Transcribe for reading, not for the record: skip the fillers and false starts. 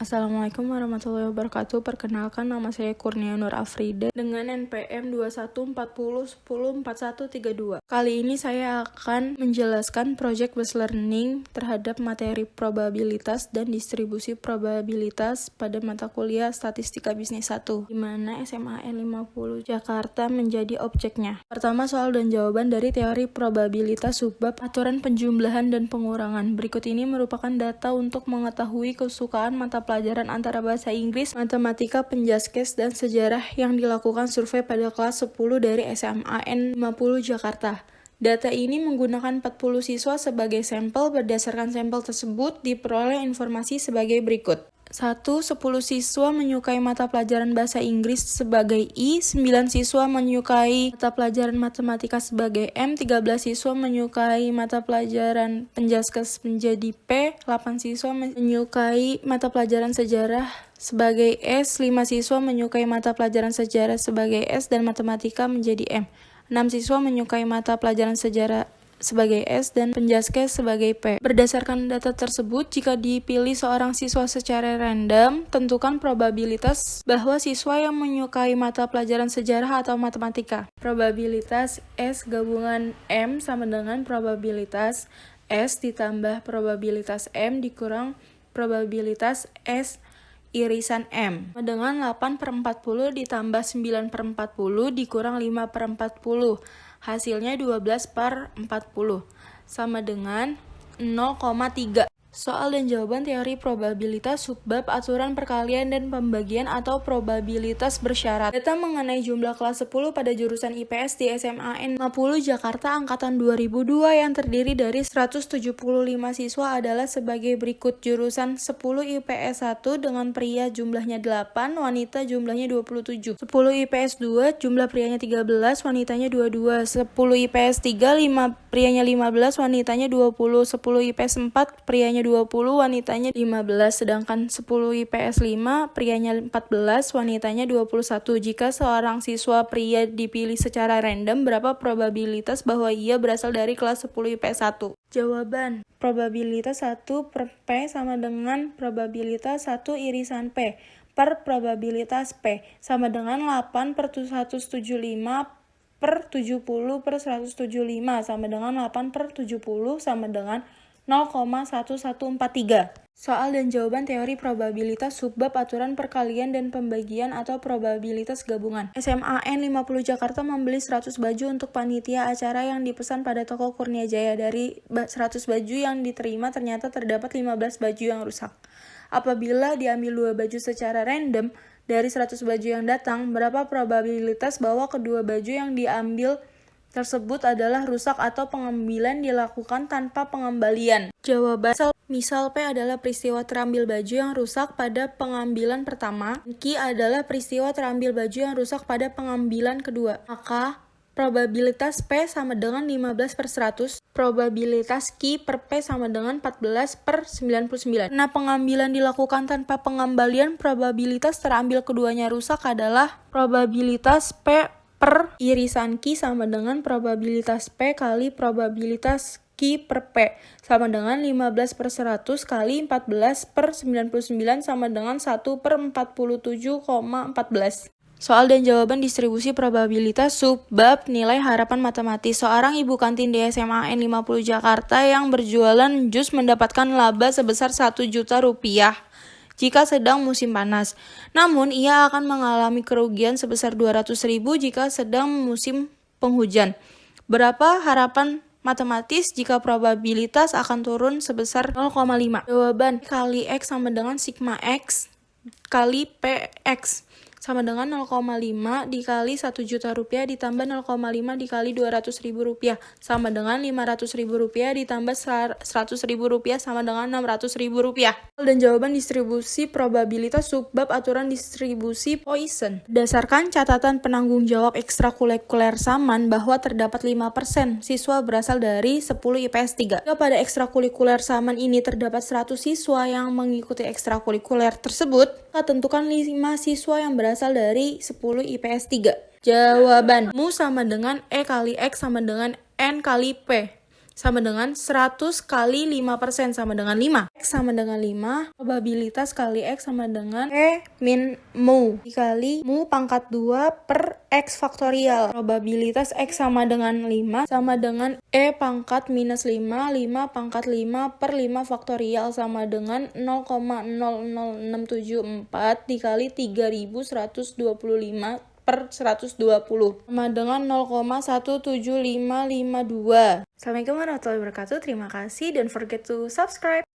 Assalamualaikum warahmatullahi wabarakatuh. Perkenalkan, nama saya Kurnia Nur Afrida dengan NPM 2140104132. Kali ini saya akan menjelaskan project based learning terhadap materi probabilitas dan distribusi probabilitas pada mata kuliah Statistika Bisnis 1, di mana SMAN 50 Jakarta menjadi objeknya. Pertama, soal dan jawaban dari teori probabilitas subbab aturan penjumlahan dan pengurangan. Berikut ini merupakan data untuk mengetahui kesukaan mata pelajaran antara bahasa Inggris, matematika, penjaskes, dan sejarah yang dilakukan survei pada kelas 10 dari SMAN 50 Jakarta. Data ini menggunakan 40 siswa sebagai sampel. Berdasarkan sampel tersebut, diperoleh informasi sebagai berikut. 1. 10 siswa menyukai mata pelajaran bahasa Inggris sebagai I, 9 siswa menyukai mata pelajaran matematika sebagai M, 13 siswa menyukai mata pelajaran penjaskes menjadi P, 8 siswa menyukai mata pelajaran sejarah sebagai S, 5 siswa menyukai mata pelajaran sejarah sebagai S dan matematika menjadi M, 6 siswa menyukai mata pelajaran sejarah sebagai S dan penjaskes sebagai P. Berdasarkan data tersebut, jika dipilih seorang siswa secara random, tentukan probabilitas bahwa siswa yang menyukai mata pelajaran sejarah atau matematika. Probabilitas S gabungan M sama dengan probabilitas S ditambah probabilitas M dikurang probabilitas S irisan M. Dengan 8/40 ditambah 9/40 dikurang 5/40. Hasilnya 12/40 sama dengan 0,3. Soal dan jawaban teori probabilitas subbab aturan perkalian dan pembagian atau probabilitas bersyarat. Data mengenai jumlah kelas 10 pada jurusan IPS di SMAN 50 Jakarta angkatan 2002 yang terdiri dari 175 siswa adalah sebagai berikut. Jurusan 10 IPS 1 dengan pria jumlahnya 8, wanita jumlahnya 27. 10 IPS 2 jumlah prianya 13, wanitanya 22. 10 IPS 3 prianya 15, wanitanya 20. 10 IPS 4 prianya 20, wanitanya 15, sedangkan 10 IPS 5, prianya 14, wanitanya 21. Jika seorang siswa pria dipilih secara random, berapa probabilitas bahwa ia berasal dari kelas 10 IPS 1? Jawaban, probabilitas 1 per P sama dengan probabilitas 1 irisan P per probabilitas P sama dengan 8/175 per 70 per 175 sama dengan 8/70 sama dengan 0,1143. Soal dan jawaban teori probabilitas subbab aturan perkalian dan pembagian atau probabilitas gabungan. SMAN 50 Jakarta membeli 100 baju untuk panitia acara yang dipesan pada toko Kurnia Jaya. Dari 100 baju yang diterima ternyata terdapat 15 baju yang rusak. Apabila diambil 2 baju secara random dari 100 baju yang datang, berapa probabilitas bahwa kedua baju yang diambil tersebut adalah rusak atau pengambilan dilakukan tanpa pengembalian? Jawaban, misal P adalah peristiwa terambil baju yang rusak pada pengambilan pertama, Q adalah peristiwa terambil baju yang rusak pada pengambilan kedua. Maka probabilitas P sama dengan 15/100, probabilitas Q per P sama dengan 14/99. Karena pengambilan dilakukan tanpa pengembalian, probabilitas terambil keduanya rusak adalah probabilitas P per irisan Q sama dengan probabilitas P kali probabilitas Q per P sama dengan 15/100 kali 14/99 sama dengan 1/47,14. Soal dan jawaban distribusi probabilitas subbab nilai harapan matematis. Seorang ibu kantin di SMAN 50 Jakarta yang berjualan jus mendapatkan laba sebesar 1 juta rupiah jika sedang musim panas. Namun, ia akan mengalami kerugian sebesar 200.000 jika sedang musim penghujan. Berapa harapan matematis jika probabilitas akan turun sebesar 0,5? Jawaban, kali X sama dengan sigma X kali PX sama dengan 0,5 dikali 1 juta rupiah ditambah 0,5 dikali 200.000 rupiah sama dengan 500.000 rupiah ditambah 100.000 rupiah sama dengan 600.000 rupiah. Dan jawaban distribusi probabilitas subbab aturan distribusi Poisson. Berdasarkan catatan penanggung jawab ekstrakurikuler Saman bahwa terdapat 5% siswa berasal dari 10 IPS 3. Jika pada ekstrakurikuler Saman ini terdapat 100 siswa yang mengikuti ekstrakurikuler tersebut, maka tentukan 5 siswa yang berasal dari 10 IPS 3. Jawaban, mu sama dengan E kali X sama dengan N kali P. sama dengan 100 kali 5% sama dengan 5. X sama dengan 5, probabilitas kali X sama dengan E min mu dikali mu pangkat 2 per X faktorial. Probabilitas X sama dengan 5 sama dengan E pangkat minus 5, 5 pangkat 5 per 5 faktorial sama dengan 0,00674 dikali 3125 per 120 sama dengan 0,17552. Assalamualaikum warahmatullahi wabarakatuh. Terima kasih. Don't forget to subscribe.